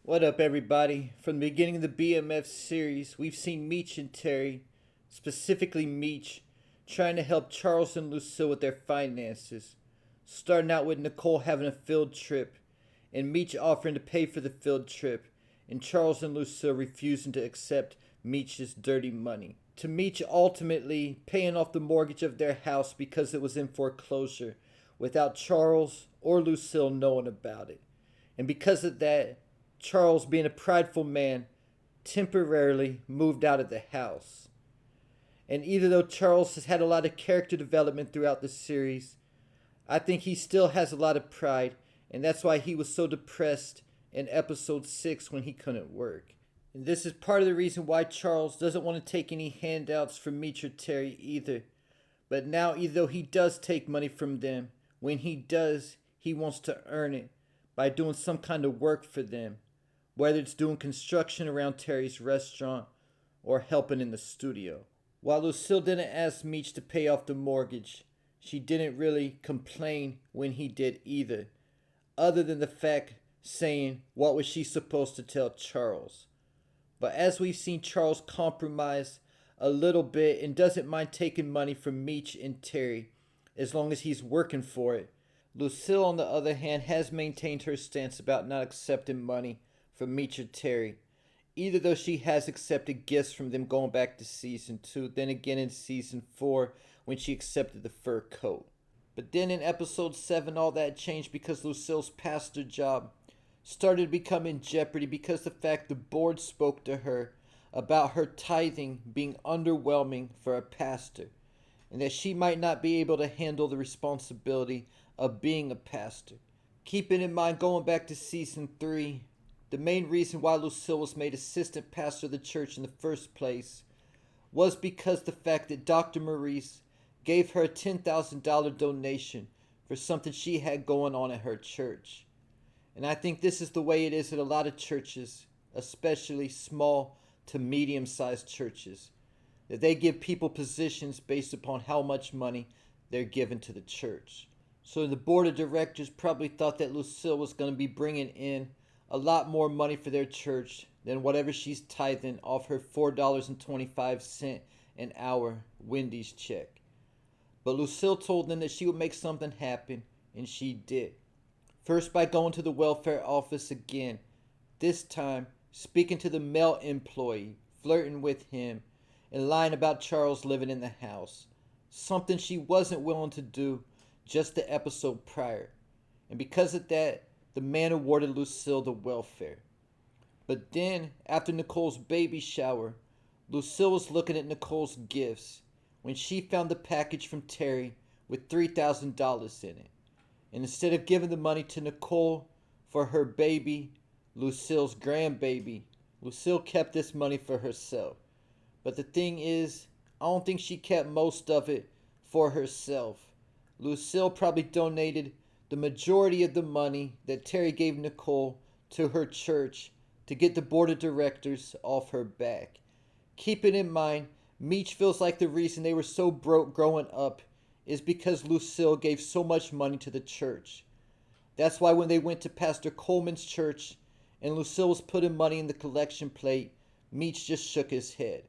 What up, everybody? From the beginning of the BMF series, we've seen Meech and Terry, specifically Meech, trying to help Charles and Lucille with their finances. Starting out with Nicole having a field trip, and Meech offering to pay for the field trip, and Charles and Lucille refusing to accept Meech's dirty money. To Meech ultimately paying off the mortgage of their house because it was in foreclosure, without Charles or Lucille knowing about it. And because of that, Charles, being a prideful man, temporarily moved out of the house. And even though Charles has had a lot of character development throughout the series, I think he still has a lot of pride, and that's why he was so depressed in episode 6 when he couldn't work. And this is part of the reason why Charles doesn't want to take any handouts from Meech or Terry either. But now, even though he does take money from them, when he does, he wants to earn it by doing some kind of work for them, whether it's doing construction around Terry's restaurant or helping in the studio. While Lucille didn't ask Meech to pay off the mortgage, she didn't really complain when he did either, other than the fact saying what was she supposed to tell Charles. But as we've seen Charles compromise a little bit and doesn't mind taking money from Meech and Terry as long as he's working for it, Lucille, on the other hand, has maintained her stance about not accepting money from Meech or Terry, either though she has accepted gifts from them going back to season 2, then again in season 4 when she accepted the fur coat. But then in episode 7, all that changed because Lucille's pastor job started to become in jeopardy because the fact the board spoke to her about her tithing being underwhelming for a pastor, and that she might not be able to handle the responsibility of being a pastor. Keeping in mind, going back to season 3, the main reason why Lucille was made assistant pastor of the church in the first place was because the fact that Dr. Maurice gave her a $10,000 donation for something she had going on at her church. And I think this is the way it is at a lot of churches, especially small to medium-sized churches, that they give people positions based upon how much money they're given to the church. So the board of directors probably thought that Lucille was going to be bringing in a lot more money for their church than whatever she's tithing off her $4.25 an hour Wendy's check. But Lucille told them that she would make something happen, and she did. First by going to the welfare office again, this time speaking to the male employee, flirting with him, and lying about Charles living in the house. Something she wasn't willing to do just the episode prior. And because of that, the man awarded Lucille the welfare. But then, after Nicole's baby shower, Lucille was looking at Nicole's gifts when she found the package from Terry with $3,000 in it. And instead of giving the money to Nicole for her baby, Lucille's grandbaby, Lucille kept this money for herself. But the thing is, I don't think she kept most of it for herself. Lucille probably donated the majority of the money that Terry gave Nicole to her church to get the board of directors off her back. Keeping in mind, Meech feels like the reason they were so broke growing up is because Lucille gave so much money to the church. That's why when they went to Pastor Coleman's church and Lucille was putting money in the collection plate, Meech just shook his head.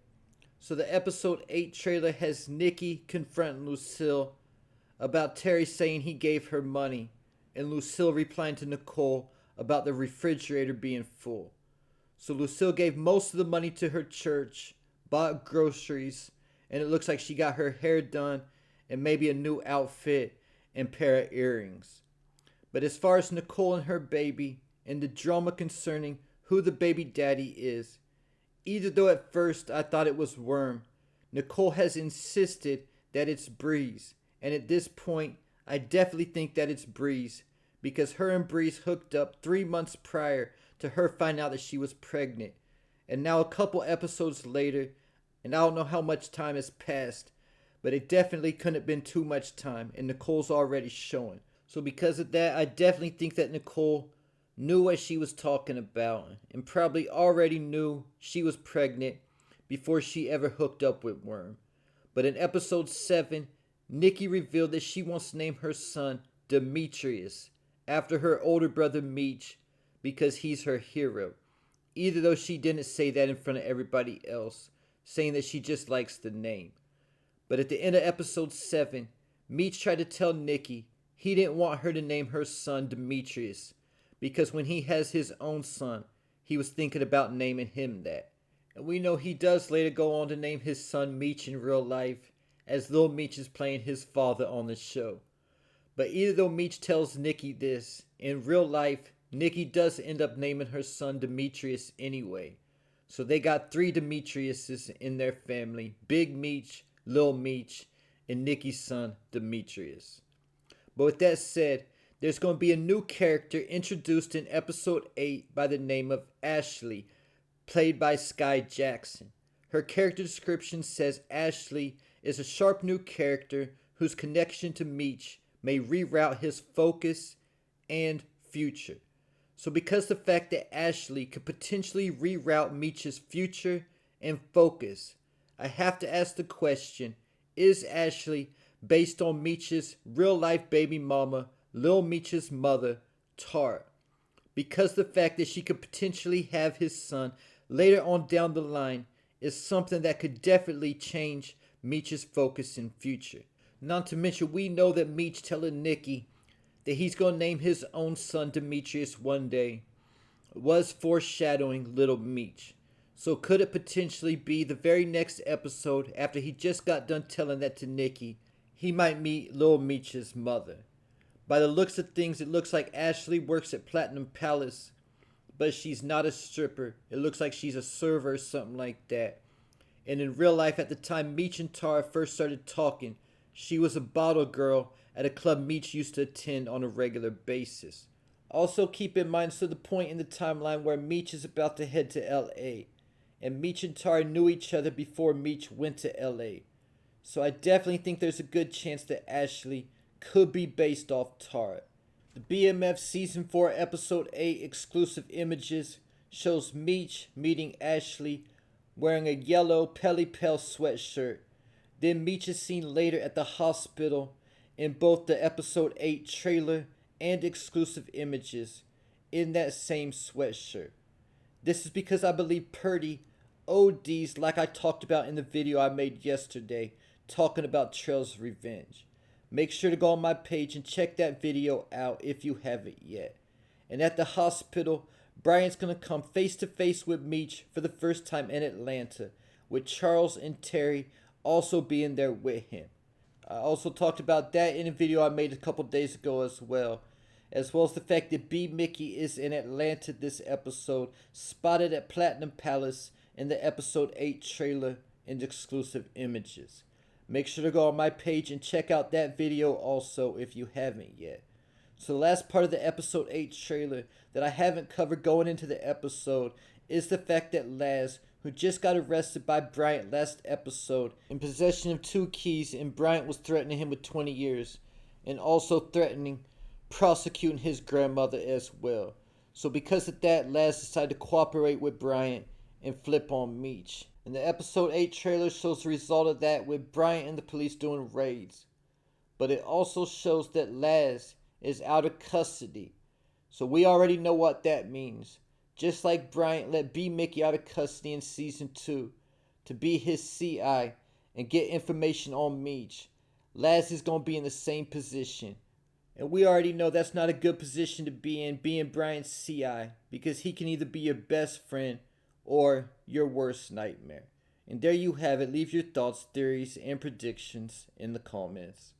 So the episode 8 trailer has Nikki confronting Lucille about Terry saying he gave her money, and Lucille replying to Nicole about the refrigerator being full. So Lucille gave most of the money to her church, bought groceries, and it looks like she got her hair done and maybe a new outfit and pair of earrings. But as far as Nicole and her baby and the drama concerning who the baby daddy is, either though at first I thought it was Worm, Nicole has insisted that it's Breeze. And at this point, I definitely think that it's Breeze, because her and Breeze hooked up 3 months prior to her finding out that she was pregnant. And now a couple episodes later, and I don't know how much time has passed, but it definitely couldn't have been too much time, and Nicole's already showing. So because of that, I definitely think that Nicole knew what she was talking about, and probably already knew she was pregnant before she ever hooked up with Worm. But in episode 7, Nikki revealed that she wants to name her son Demetrius, after her older brother Meech, because he's her hero. even though she didn't say that in front of everybody else, saying that she just likes the name. But at the end of episode 7, Meech tried to tell Nikki he didn't want her to name her son Demetrius, because when he has his own son, he was thinking about naming him that. And we know he does later go on to name his son Meech in real life, as Lil Meech is playing his father on the show. But even though Meech tells Nikki this, in real life, Nikki does end up naming her son Demetrius anyway. So they got 3 Demetriuses in their family: Big Meech, Lil Meech, and Nikki's son Demetrius. But with that said, there's going to be a new character introduced in episode 8 by the name of Ashley, played by Sky Jackson. Her character description says Ashley is a sharp new character whose connection to Meech may reroute his focus and future. So because the fact that Ashley could potentially reroute Meech's future and focus, I have to ask the question, is Ashley based on Meech's real life baby mama, Lil Meech's mother, Tarra? Because the fact that she could potentially have his son later on down the line is something that could definitely change Meech's focus and future. Not to mention, we know that Meech telling Nikki that he's going to name his own son Demetrius one day was foreshadowing little Meech. So could it potentially be the very next episode, after he just got done telling that to Nikki, he might meet Lil Meech's mother? By the looks of things, it looks like Ashley works at Platinum Palace, but she's not a stripper. It looks like she's a server or something like that. And in real life, at the time Meech and Tarra first started talking, she was a bottle girl at a club Meech used to attend on a regular basis. Also keep in mind, so the point in the timeline where Meech is about to head to LA, and Meech and Tarra knew each other before Meech went to LA. So I definitely think there's a good chance that Ashley could be based off Tarra. The BMF Season 4 Episode 8 exclusive images shows Meech meeting Ashley wearing a yellow Pelly Pel sweatshirt. Then Meech is seen later at the hospital in both the Episode 8 trailer and exclusive images in that same sweatshirt. This is because I believe Purdy ODs, like I talked about in the video I made yesterday talking about Trail's revenge. Make sure to go on my page and check that video out if you haven't yet. And at the hospital, Brian's going to come face to face with Meech for the first time in Atlanta, with Charles and Terry also being there with him. I also talked about that in a video I made a couple days ago as well as the fact that B. Mickey is in Atlanta this episode, spotted at Platinum Palace in the Episode 8 trailer and exclusive images. Make sure to go on my page and check out that video also if you haven't yet. So the last part of the Episode 8 trailer that I haven't covered going into the episode is the fact that Laz, who just got arrested by Bryant last episode in possession of 2 keys, and Bryant was threatening him with 20 years and also threatening prosecuting his grandmother as well. So because of that, Laz decided to cooperate with Bryant and flip on Meech. And the Episode 8 trailer shows the result of that with Bryant and the police doing raids. But it also shows that Laz is out of custody. So we already know what that means. Just like Bryant let B. Mickey out of custody in Season 2 to be his CI and get information on Meech, Laz is going to be in the same position. And we already know that's not a good position to be in, being Bryant's CI, because he can either be your best friend or your worst nightmare. And there you have it. Leave your thoughts, theories, and predictions in the comments.